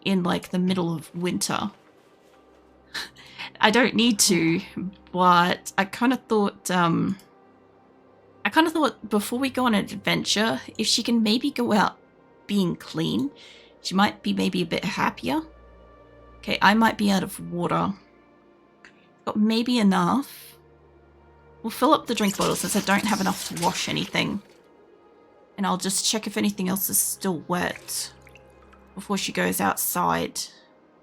in like the middle of winter. I don't need to, but I kind of thought before we go on an adventure, if she can maybe go out being clean, she might be maybe a bit happier. Okay, I might be out of water. Got maybe enough. We'll fill up the drink bottle since I don't have enough to wash anything. And I'll just check if anything else is still wet before she goes outside.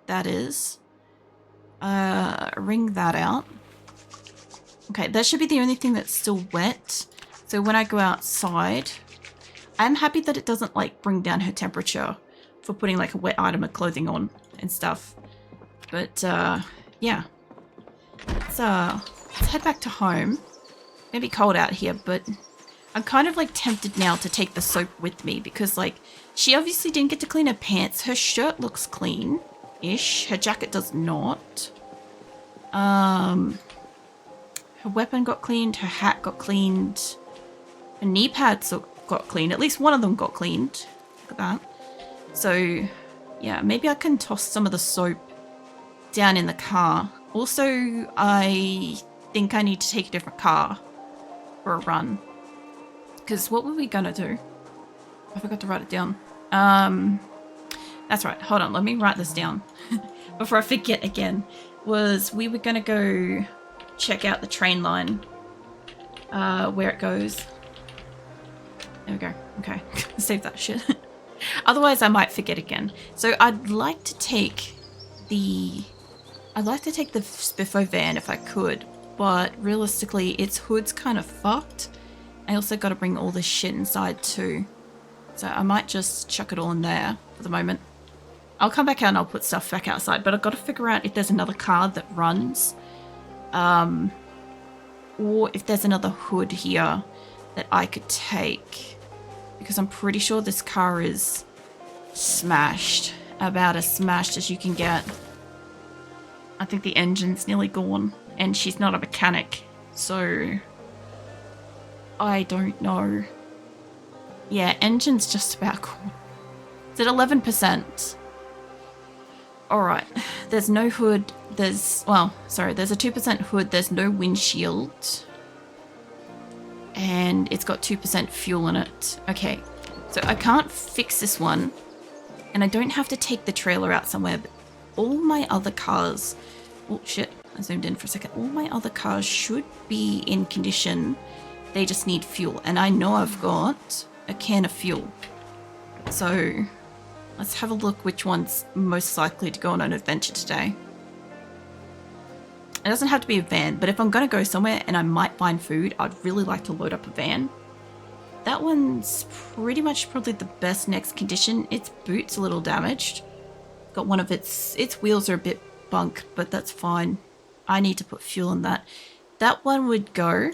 That is. Wring that out. Okay, that should be the only thing that's still wet. So when I go outside, I'm happy that it doesn't like bring down her temperature for putting like a wet item of clothing on and stuff. But yeah. Let's head back to home. It's gonna be cold out here, but I'm kind of like tempted now to take the soap with me because like she obviously didn't get to clean her pants. Her shirt looks clean-ish. Her jacket does not. Her weapon got cleaned. Her hat got cleaned. Her knee pads got cleaned. At least one of them got cleaned. Look at that. So yeah, maybe I can toss some of the soap down in the car. Also, I think I need to take a different car for a run. Because what were we gonna do? I forgot to write it down. That's right. Hold on. Let me write this down before I forget again. We were gonna go check out the train line, where it goes. There we go. Okay, save that shit. Otherwise, I might forget again. So I'd like to take the Spiffo van if I could, but realistically, its hood's kind of fucked. I also got to bring all this shit inside too. So I might just chuck it all in there for the moment. I'll come back out and I'll put stuff back outside, but I've got to figure out if there's another car that runs. Or if there's another hood here that I could take. Because I'm pretty sure this car is smashed. About as smashed as you can get. I think the engine's nearly gone. And she's not a mechanic. So I don't know. Yeah, engine's just about gone. It's at 11%. Alright. There's no hood. There's a 2% hood. There's no windshield. And it's got 2% fuel in it. Okay. So I can't fix this one. And I don't have to take the trailer out somewhere. But all my other cars... Oh, shit. I zoomed in for a second. All my other cars should be in condition. They just need fuel. And I know I've got a can of fuel. So let's have a look which one's most likely to go on an adventure today. It doesn't have to be a van, but if I'm going to go somewhere and I might find food, I'd really like to load up a van. That one's pretty much probably the best next condition. Its boot's a little damaged. Got one of its wheels are a bit bunk, but that's fine. I need to put fuel in that. That one would go.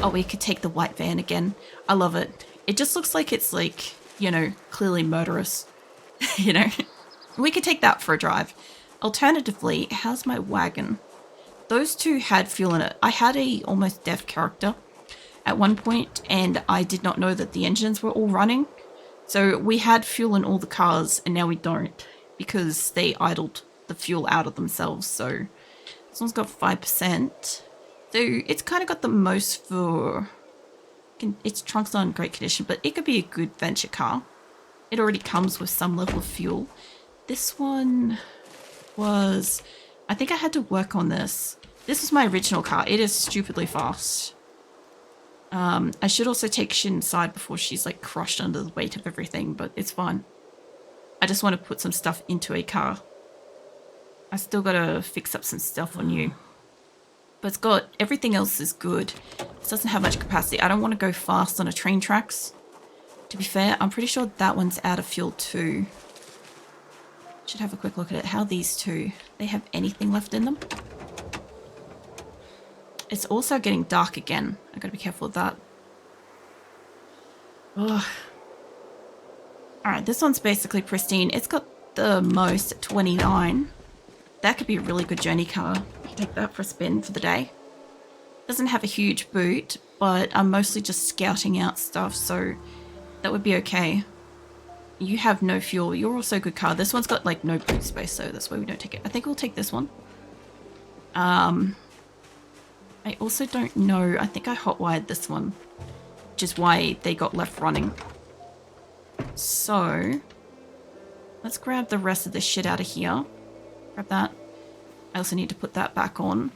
Oh, we could take the white van again. I love it. It just looks like it's like, you know, clearly murderous. You know? We could take that for a drive. Alternatively, how's my wagon? Those two had fuel in it. I had a almost deaf character at one point, and I did not know that the engines were all running. So we had fuel in all the cars, and now we don't, because they idled the fuel out of themselves. So this one's got 5%. So it's kind of got the most for... Its trunk's not in great condition, but it could be a good venture car. It already comes with some level of fuel. This one was... I think I had to work on this. This was my original car. It is stupidly fast. I should also take shit inside before she's like crushed under the weight of everything, but it's fine. I just want to put some stuff into a car. I still gotta fix up some stuff on you. But it's got, everything else is good. It doesn't have much capacity. I don't want to go fast on a train tracks. To be fair, I'm pretty sure that one's out of fuel too. Should have a quick look at it. How are these two? They have anything left in them? It's also getting dark again. I gotta be careful with that. Oh. Alright, this one's basically pristine. It's got the most at 29. That could be a really good journey car. Take that for a spin for the day. Doesn't have a huge boot, but I'm mostly just scouting out stuff, so that would be okay. You have no fuel. You're also a good car. This one's got like no boot space, so that's why we don't take it. I think we'll take this one. I also don't know. I think I hotwired this one, which is why they got left running. So let's grab the rest of this shit out of here. Grab that. I also need to put that back on.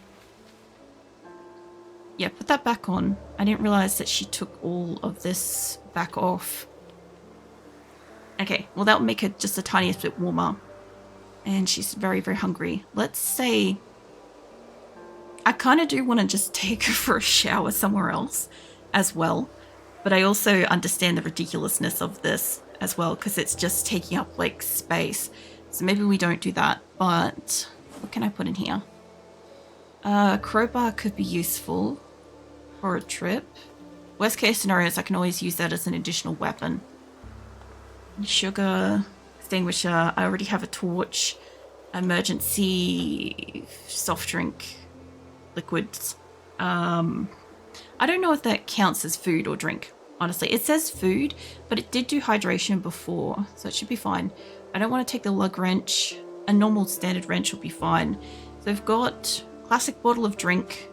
Yeah, put that back on. I didn't realize that she took all of this back off. Okay, well that'll make it just the tiniest bit warmer. And she's very, very hungry. Let's say... I kind of do want to just take her for a shower somewhere else as well. But I also understand the ridiculousness of this as well, because it's just taking up like space. So maybe we don't do that, but what can I put in here? A crowbar could be useful for a trip. Worst case scenarios, I can always use that as an additional weapon. Sugar, extinguisher, I already have a torch, emergency soft drink, liquids. I don't know if that counts as food or drink, honestly. It says food, but it did do hydration before, so it should be fine. I don't want to take the lug wrench. A normal standard wrench will be fine. So we've got a classic bottle of drink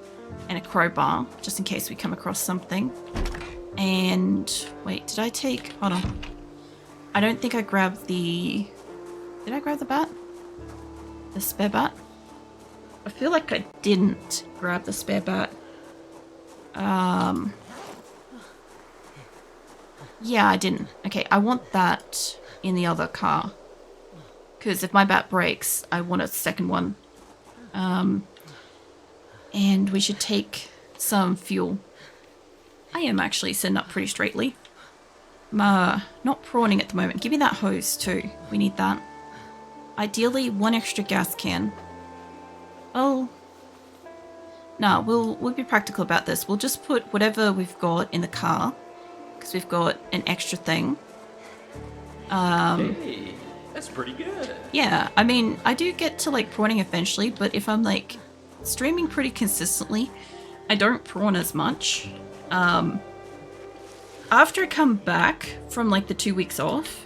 and a crowbar, just in case we come across something. And wait, did I take... Hold on. I don't think I grabbed the... Did I grab the bat? The spare bat? I feel like I didn't grab the spare bat. Yeah, I didn't. Okay, I want that in the other car. Because if my bat breaks, I want a second one. And we should take some fuel. I am actually setting up pretty straightly. Not prawning at the moment. Give me that hose too. We need that. Ideally, one extra gas can. Oh. No, we'll be practical about this. We'll just put whatever we've got in the car. Because we've got an extra thing. Hey, that's pretty good. Yeah, I mean, I do get to like prawning eventually, but if I'm like streaming pretty consistently, I don't prawn as much. After I come back from like the 2 weeks off,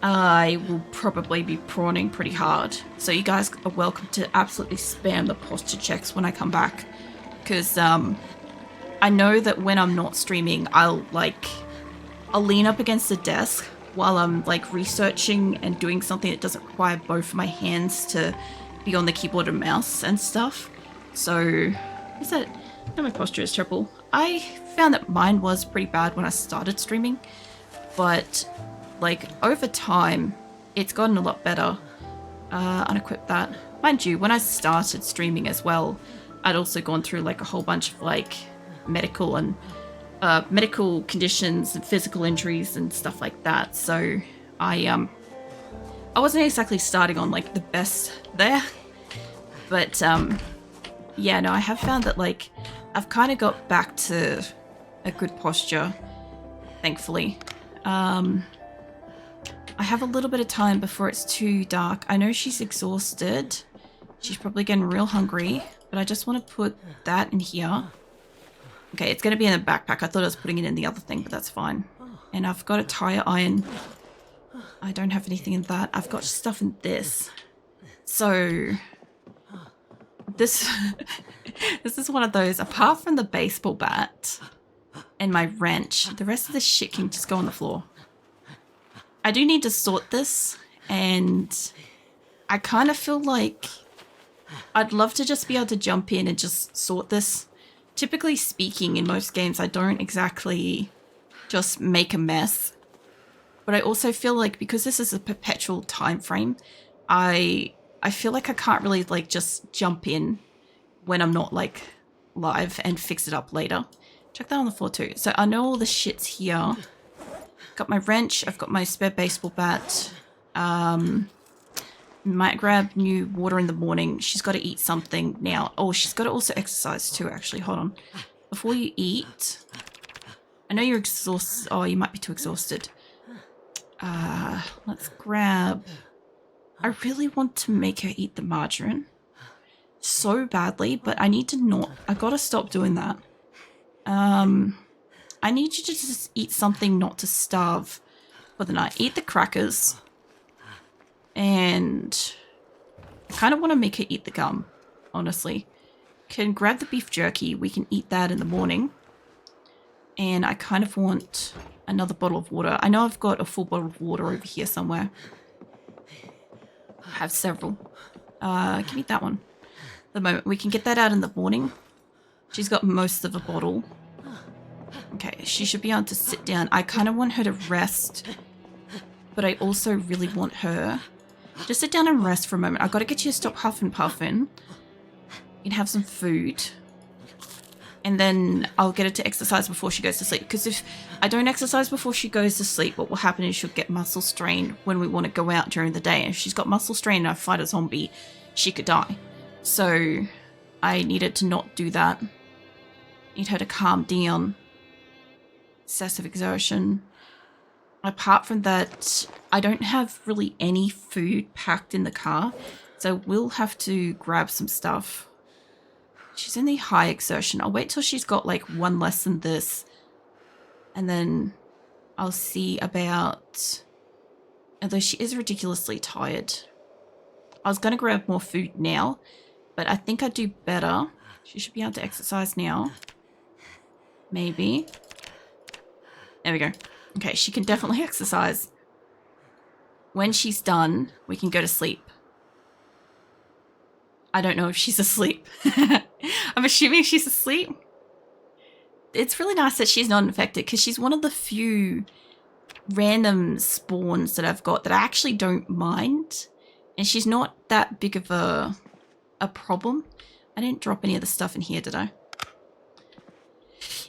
I will probably be prawning pretty hard. So you guys are welcome to absolutely spam the posture checks when I come back. Because I know that when I'm not streaming, I'll lean up against the desk while I'm like researching and doing something that doesn't require both my hands to be on the keyboard and mouse and stuff. So, is that... No, my posture is terrible. I found that mine was pretty bad when I started streaming, but like over time, it's gotten a lot better. Unequip that. Mind you, when I started streaming as well, I'd also gone through like a whole bunch of like medical conditions and physical injuries and stuff like that. So I wasn't exactly starting on like the best there, but yeah, no, I have found that like I've kind of got back to a good posture, thankfully. I have a little bit of time before it's too dark. I know she's exhausted. She's probably getting real hungry, but I just want to put that in here. Okay, it's going to be in the backpack. I thought I was putting it in the other thing, but that's fine. And I've got a tire iron. I don't have anything in that. I've got stuff in this. So... This is one of those, apart from the baseball bat and my wrench, the rest of this shit can just go on the floor. I do need to sort this, and I kind of feel like I'd love to just be able to jump in and just sort this. Typically speaking, in most games, I don't exactly just make a mess. But I also feel like because this is a perpetual time frame, I feel like I can't really like just jump in when I'm not like live and fix it up later. Check that on the floor too. So I know all the shit's here. Got my wrench. I've got my spare baseball bat. Might grab new water in the morning. She's got to eat something now. Oh, she's got to also exercise too, actually. Hold on. Before you eat, I know you're exhausted. Oh, you might be too exhausted. Let's grab... I really want to make her eat the margarine so badly, but I need to not. I gotta stop doing that. I need you to just eat something not to starve for the night. Eat the crackers. And I kind of want to make her eat the gum, honestly. Can grab the beef jerky. We can eat that in the morning. And I kind of want another bottle of water. I know I've got a full bottle of water over here somewhere. I have several. I can eat that one. The moment we can get that out in the morning. She's got most of a bottle. Okay, she should be able to sit down. I kind of want her to rest. But I also really want her... Just sit down and rest for a moment. I've got to get you to stop huffing puffing. You can have some food. And then I'll get her to exercise before she goes to sleep. Because if I don't exercise before she goes to sleep, what will happen is she'll get muscle strain when we want to go out during the day. And if she's got muscle strain and I fight a zombie, she could die. So I needed to not do that. Need her to calm down. Excessive exertion. Apart from that, I don't have really any food packed in the car, so we'll have to grab some stuff. She's in the high exertion. I'll wait till she's got like one less than this, and then I'll see about... Although she is ridiculously tired. I was going to grab more food now, but I think I'd do better. She should be able to exercise now. Maybe. There we go. Okay, she can definitely exercise. When she's done, we can go to sleep. I don't know if she's asleep. I'm assuming she's asleep. It's really nice that she's not infected because she's one of the few random spawns that I've got that I actually don't mind. And she's not that big of a problem. I didn't drop any of the stuff in here, did I?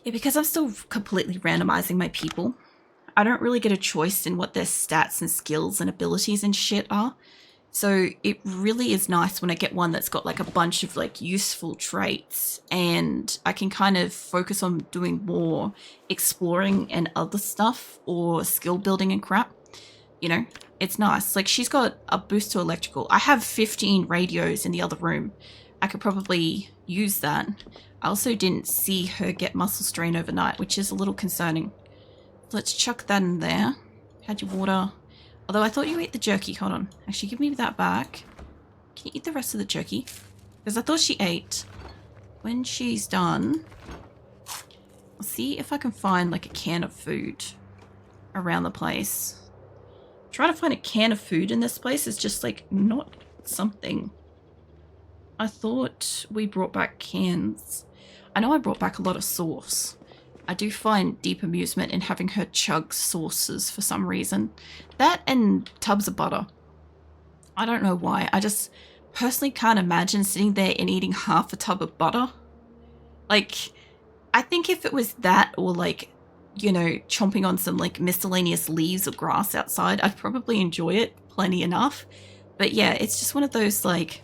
Yeah, because I'm still completely randomizing my people. I don't really get a choice in what their stats and skills and abilities and shit are. So it really is nice when I get one that's got like a bunch of like useful traits and I can kind of focus on doing more exploring and other stuff or skill building and crap. You know, it's nice. Like she's got a boost to electrical. I have 15 radios in the other room. I could probably use that. I also didn't see her get muscle strain overnight, which is a little concerning. Let's chuck that in there. Had your water. Although I thought you ate the jerky. Hold on. Actually, give me that back. Can you eat the rest of the jerky? Because I thought she ate. When she's done, I'll see if I can find like a can of food around the place. Trying to find a can of food in this place is just like not something. I thought we brought back cans. I know I brought back a lot of sauce. I do find deep amusement in having her chug sauces for some reason. That and tubs of butter. I don't know why. I just personally can't imagine sitting there and eating half a tub of butter. Like, I think if it was that or like, you know, chomping on some like miscellaneous leaves or grass outside, I'd probably enjoy it plenty enough. But yeah, it's just one of those like,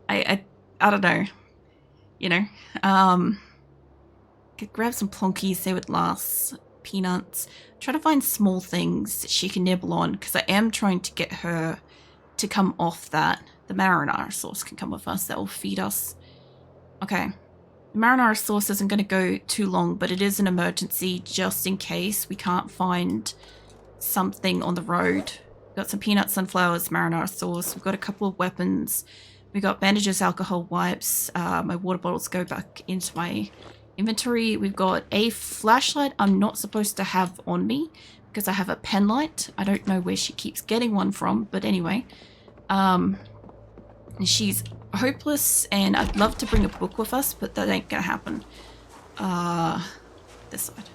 I don't know. You know, could grab some plonkies, see what lasts, peanuts. Try to find small things that she can nibble on because I am trying to get her to come off that. The marinara sauce can come with us. That will feed us. Okay. The marinara sauce isn't going to go too long, but it is an emergency just in case we can't find something on the road. We've got some peanuts, sunflowers, marinara sauce. We've got a couple of weapons. We got bandages, alcohol wipes. My water bottles go back into my inventory. We've got a flashlight I'm not supposed to have on me because I have a pen light. I don't know where she keeps getting one from, but anyway. She's hopeless and I'd love to bring a book with us, but that ain't gonna happen. This side.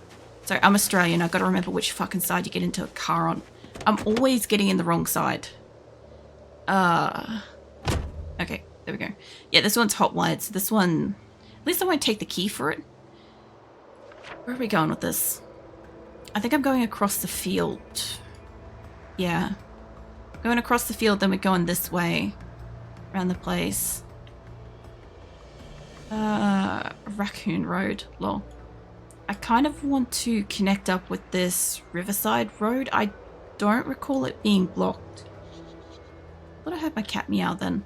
Sorry, I'm Australian. I've got to remember which fucking side you get into a car on. I'm always getting in the wrong side. Okay, there we go. Yeah, this one's hot wired, so this one... At least I won't take the key for it. Where are we going with this? I think I'm going across the field. Yeah. Going across the field, then we're going this way. Around the place. Raccoon Road. Lol. I kind of want to connect up with this Riverside Road. I don't recall it being blocked. I thought I heard my cat meow then.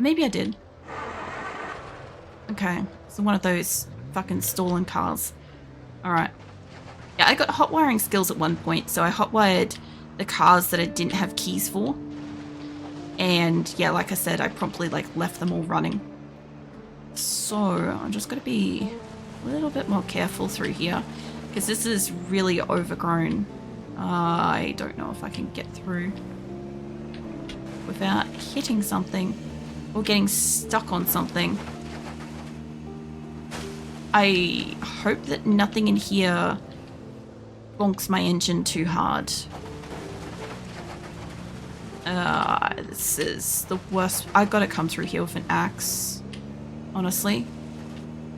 Maybe I did. Okay, so one of those fucking stolen cars. Alright. Yeah, I got hot wiring skills at one point, so I hot wired the cars that I didn't have keys for. And yeah, like I said, I promptly like left them all running. So I'm just gonna be a little bit more careful through here because this is really overgrown. I don't know if I can get through without hitting something or getting stuck on something. I hope that nothing in here bonks my engine too hard. This is the worst. I gotta come through here with an axe, honestly.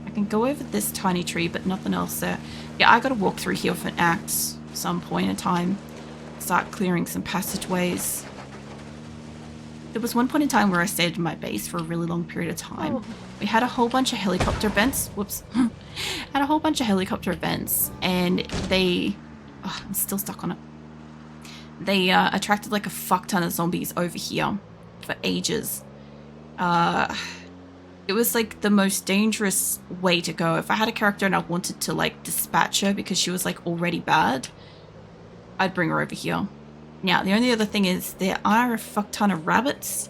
I can go over this tiny tree, but nothing else there. Yeah, I gotta walk through here with an axe some point in time. Start clearing some passageways. There was one point in time where I stayed in my base for a really long period of time. Oh. We had a whole bunch of helicopter events. Whoops. Had a whole bunch of helicopter events, and they... Oh, I'm still stuck on it. They attracted like a fuck ton of zombies over here for ages. It was like the most dangerous way to go. If I had a character and I wanted to like dispatch her because she was like already bad, I'd bring her over here. Now, the only other thing is there are a fuck ton of rabbits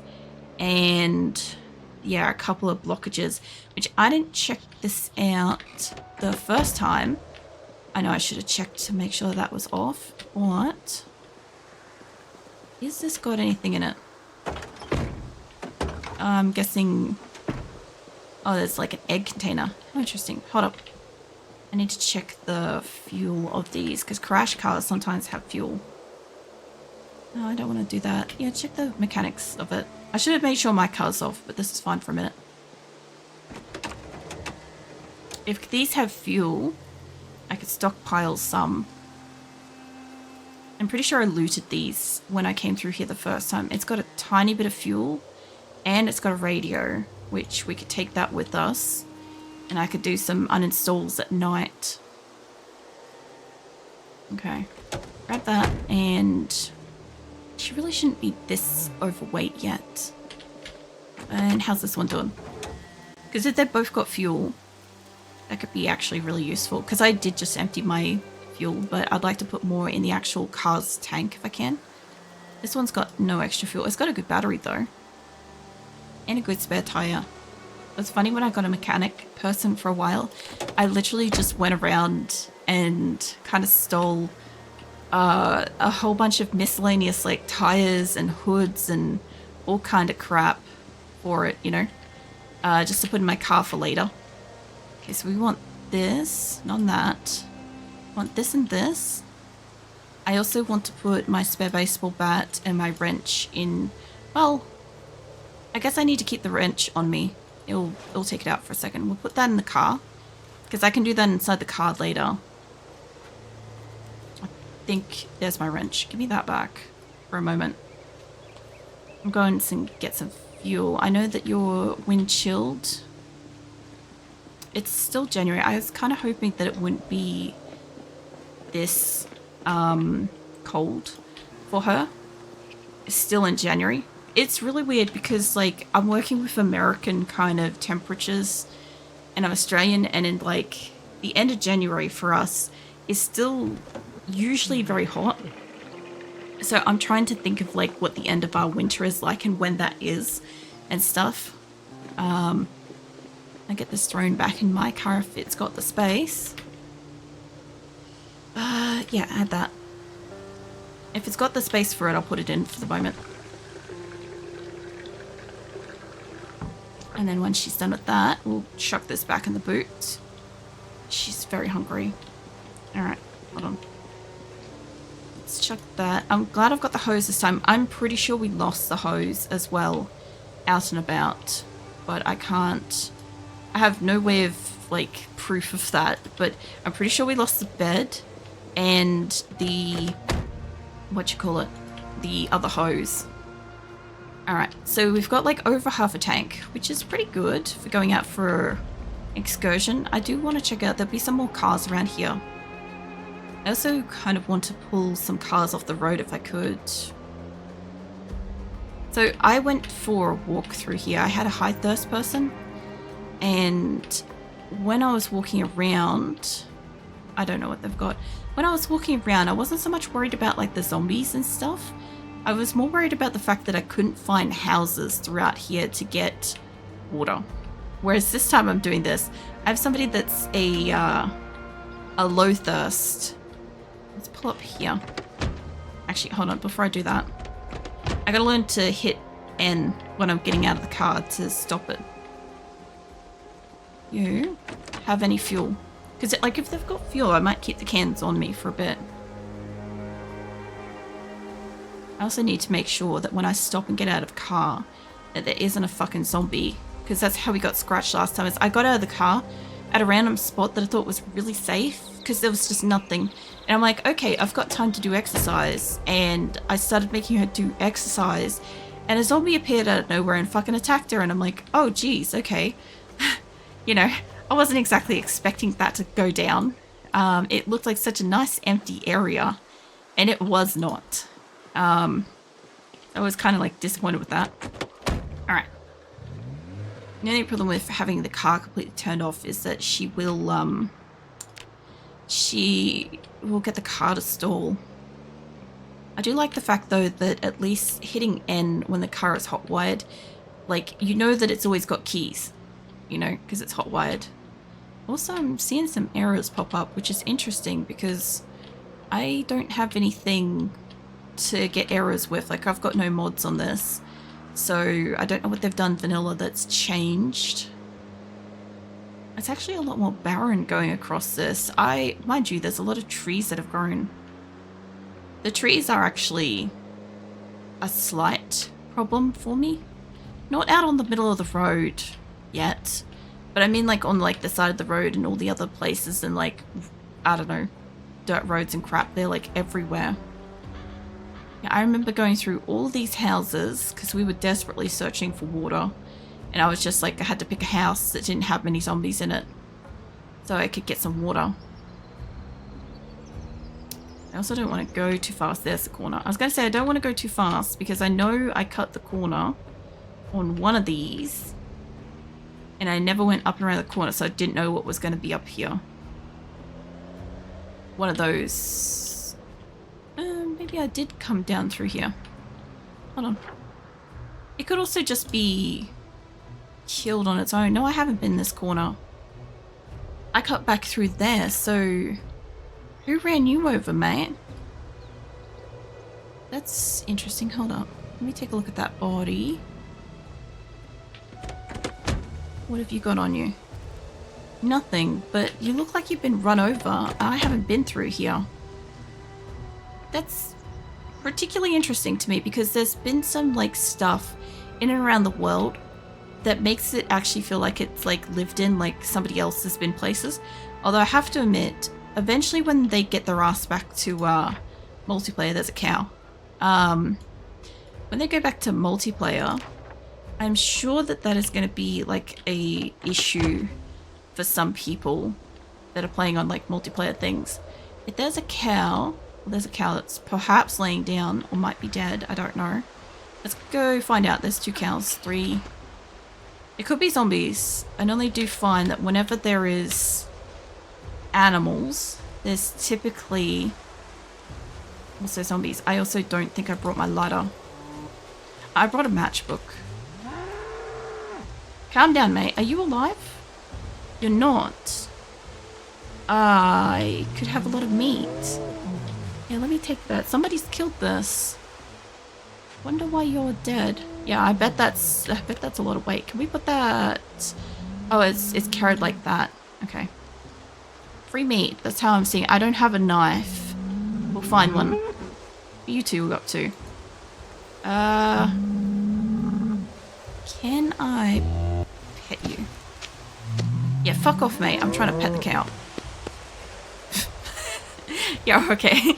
and yeah, a couple of blockages, which I didn't check this out the first time. I know I should have checked to make sure that was off. What? Is this got anything in it? I'm guessing... Oh, there's like an egg container. Oh, interesting. Hold up. I need to check the fuel of these because crash cars sometimes have fuel. No, I don't want to do that. Yeah, check the mechanics of it. I should have made sure my car's off, but this is fine for a minute. If these have fuel, I could stockpile some. I'm pretty sure I looted these when I came through here the first time. It's got a tiny bit of fuel and it's got a radio, which we could take that with us. And I could do some uninstalls at night. Okay, grab that, and she really shouldn't be this overweight yet. And how's this one doing? Because if they've both got fuel, that could be actually really useful. Because I did just empty my fuel, but I'd like to put more in the actual car's tank if I can. This one's got no extra fuel. It's got a good battery though. And a good spare tire. It's funny, when I got a mechanic person for a while, I literally just went around and kind of stole a whole bunch of miscellaneous like tires and hoods and all kind of crap for it, you know, just to put in my car for later. Okay, so we want this, not that. Want this and this. I also want to put my spare baseball bat and my wrench in. Well, I guess I need to keep the wrench on me. It'll take it out for a second. We'll put that in the car because I can do that inside the car later. I think there's my wrench. Give me that back for a moment. I'm going to get some fuel. I know that you're wind chilled. It's still January. I was kind of hoping that it wouldn't be this cold for her. It's still in January. It's really weird because like I'm working with American kind of temperatures and I'm Australian, and in like the end of January for us is still usually very hot. So I'm trying to think of like what the end of our winter is like and when that is and stuff. I get this thrown back in my car if it's got the space. Yeah, add that. If it's got the space for it, I'll put it in for the moment. And then when she's done with that, we'll chuck this back in the boot. She's very hungry. Alright, hold on. Let's chuck that. I'm glad I've got the hose this time. I'm pretty sure we lost the hose as well out and about. But I can't... I have no way of, like, proof of that. But I'm pretty sure we lost the bed and the... the other hose. Alright, so we've got like over half a tank, which is pretty good for going out for excursion. I do want to check out, there'll be some more cars around here. I also kind of want to pull some cars off the road if I could. So I went for a walk through here. I had a high thirst person, and when I was walking around, I don't know what they've got. When I was walking around, I wasn't so much worried about like the zombies and stuff. I was more worried about the fact that I couldn't find houses throughout here to get water. Whereas this time I'm doing this, I have somebody that's a low thirst. Let's pull up here. Actually, hold on, before I do that, I gotta learn to hit N when I'm getting out of the car to stop it. You have any fuel? Because like if they've got fuel, I might keep the cans on me for a bit. I also need to make sure that when I stop and get out of the car, that there isn't a fucking zombie. Because that's how we got scratched last time. Is I got out of the car at a random spot that I thought was really safe because there was just nothing. And I'm like, okay, I've got time to do exercise. And I started making her do exercise. And a zombie appeared out of nowhere and fucking attacked her. And I'm like, oh, geez, okay. You know, I wasn't exactly expecting that to go down. It looked like such a nice empty area. And it was not. I was kind of like disappointed with that. Alright. The only problem with having the car completely turned off is that she will get the car to stall. I do like the fact though that at least hitting N when the car is hot wired, like you know that it's always got keys, you know, because it's hot wired. Also, I'm seeing some errors pop up, which is interesting because I don't have anything to get errors with. Like I've got no mods on this. So I don't know what they've done vanilla that's changed. It's actually a lot more barren going across this. Mind you, there's a lot of trees that have grown. The trees are actually a slight problem for me. Not out on the middle of the road yet, but I mean like on like the side of the road and all the other places and like, I don't know, dirt roads and crap. They're like everywhere. I remember going through all these houses because we were desperately searching for water, and I was just like, I had to pick a house that didn't have many zombies in it so I could get some water. I also don't want to go too fast. There's the corner. I was going to say I don't want to go too fast because I know I cut the corner on one of these and I never went up and around the corner, so I didn't know what was going to be up here. One of those. Maybe I did come down through here. Hold on. It could also just be killed on its own. No, I haven't been this corner. I cut back through there, so who ran you over, mate? That's interesting. Hold up. Let me take a look at that body. What have you got on you? Nothing, but you look like you've been run over. I haven't been through here. That's particularly interesting to me because there's been some like stuff in and around the world that makes it actually feel like it's like lived in, like somebody else has been places. Although I have to admit, eventually when they get their ass back to multiplayer, there's a cow. When they go back to multiplayer, I'm sure that that is going to be like a issue for some people that are playing on like multiplayer things. If there's a cow, there's a cow that's perhaps laying down or might be dead. I don't know. Let's go find out. There's 2 cows, 3. It could be zombies. I normally do find that whenever there is animals, there's typically also zombies. I also don't think I brought my lighter. I brought a matchbook. Calm down, mate. Are you alive? You're not. I could have a lot of meat. Yeah, let me take that. Somebody's killed this. Wonder why you're dead. Yeah, I bet that's a lot of weight. Can we put that? Oh, it's carried like that. Okay. Free meat. That's how I'm seeing it. I don't have a knife. We'll find one. You two got to. Can I pet you? Yeah, fuck off, mate. I'm trying to pet the cow. Yeah, okay.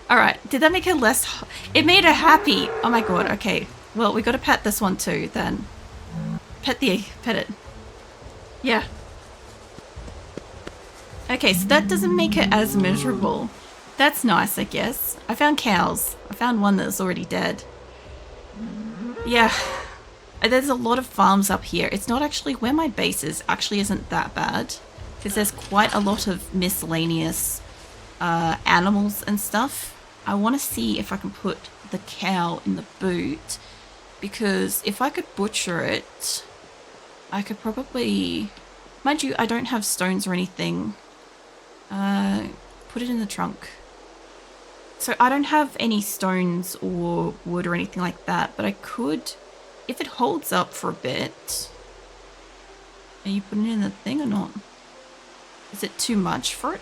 Alright, did that make her less... It made her happy. Oh my god, okay. Well, we gotta pet this one too, then. Pet it. Yeah. Okay, so that doesn't make it as miserable. That's nice, I guess. I found cows. I found one that's already dead. Yeah. There's a lot of farms up here. It's not actually where my base is. Actually isn't that bad. because there's quite a lot of miscellaneous animals and stuff. I want to see if I can put the cow in the boot, because if I could butcher it, I could probably... Mind you, I don't have stones or anything. Put it in the trunk. So I don't have any stones or wood or anything like that, but I could, if it holds up for a bit. Are you putting it in the thing or not? Is it too much for it?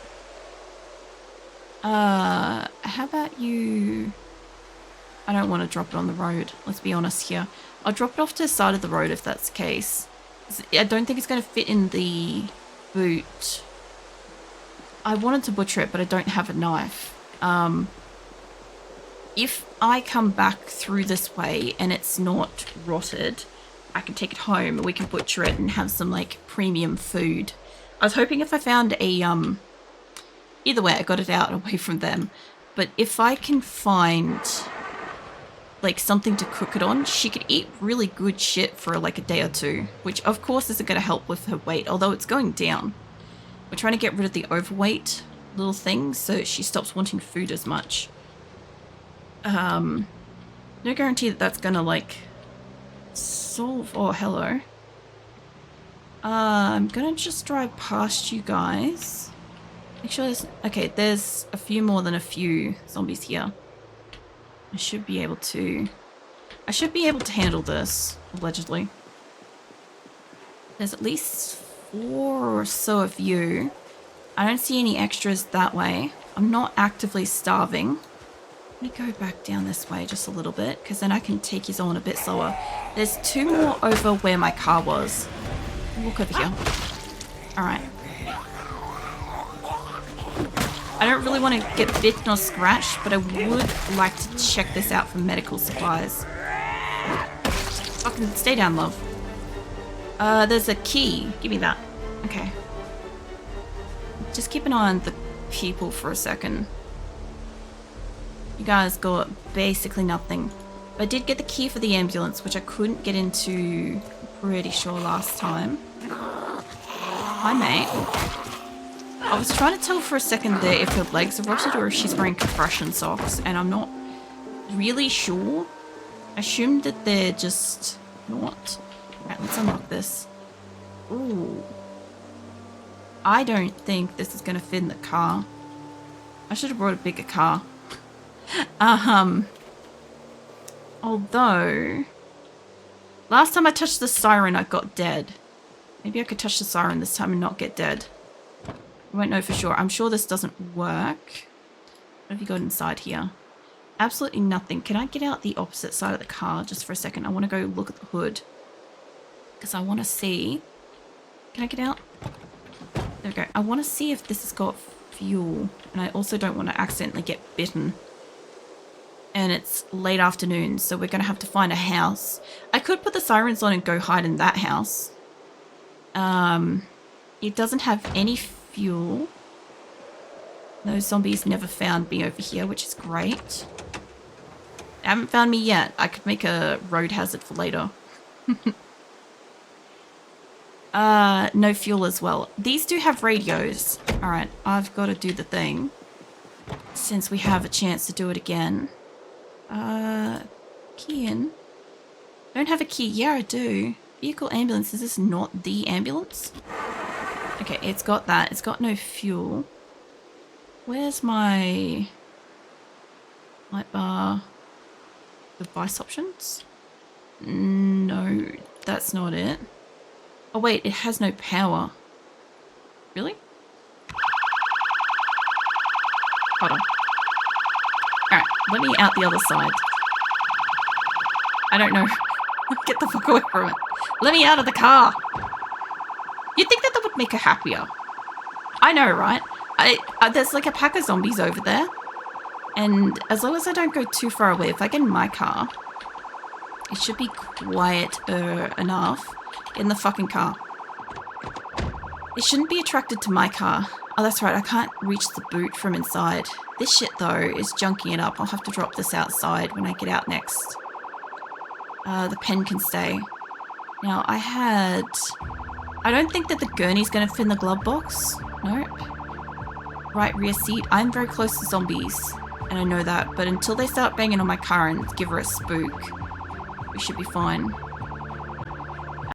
How about you... I don't want to drop it on the road, let's be honest here. I'll drop it off to the side of the road if that's the case. I don't think it's going to fit in the boot. I wanted to butcher it, but I don't have a knife. If I come back through this way and it's not rotted, I can take it home and we can butcher it and have some like premium food. I was hoping if I found a either way I got it out away from them, but if I can find like something to cook it on, she could eat really good shit for like a day or two, which of course isn't going to help with her weight, although it's going down. We're trying to get rid of the overweight little things so she stops wanting food as much. No guarantee that that's gonna like solve... Oh, hello. I'm gonna just drive past you guys. Make sure there's... Okay, there's a few more than a few zombies here. I should be able to handle this, allegedly. There's at least 4 or so of you. I don't see any extras that way. I'm not actively starving. Let me go back down this way just a little bit, because then I can take you on a bit slower. There's 2 more over where my car was. Walk over here. Alright. I don't really want to get bitten or scratched, but I would like to check this out for medical supplies. Fucking stay down, love. There's a key. Give me that. Okay. Just keep an eye on the people for a second. You guys got basically nothing. But I did get the key for the ambulance, which I couldn't get into, pretty sure, last time. Hi, mate. I was trying to tell for a second there if her legs are rotted or if she's wearing compression socks, and I'm not really sure. I assumed that they're just not. Alright, let's unlock this. Ooh. I don't think this is going to fit in the car. I should have brought a bigger car. Although, last time I touched the siren, I got dead. Maybe I could touch the siren this time and not get dead. I won't know for sure. I'm sure this doesn't work. What have you got inside here? Absolutely nothing. Can I get out the opposite side of the car just for a second? I want to go look at the hood, because I want to see. Can I get out? There we go. I want to see if this has got fuel, and I also don't want to accidentally get bitten. And it's late afternoon, so we're going to have to find a house. I could put the sirens on and go hide in that house. It doesn't have any fuel. No zombies never found me over here, which is great. They haven't found me yet. I could make a road hazard for later. No fuel as well. These do have radios. Alright, I've got to do the thing, since we have a chance to do it again. Key in. Don't have a key. Yeah, I do. Vehicle ambulance. Is this not the ambulance? Okay, it's got that. It's got no fuel. Where's my light bar? Device options? No, that's not it. Oh wait, it has no power. Really? Hold on. Alright, let me out the other side. I don't know. Get the fuck away from it. Let me out of the car. You'd think that would make her happier. I know, right? There's like a pack of zombies over there. And as long as I don't go too far away, if I get in my car, it should be quieter enough. Get in the fucking car. It shouldn't be attracted to my car. Oh, that's right. I can't reach the boot from inside. This shit, though, is junking it up. I'll have to drop this outside when I get out next. The pen can stay. Now, I had I don't think that the gurney's gonna fit in the glove box. Nope. Right rear seat. I'm very close to zombies, and I know that, but until they start banging on my car and give her a spook, we should be fine.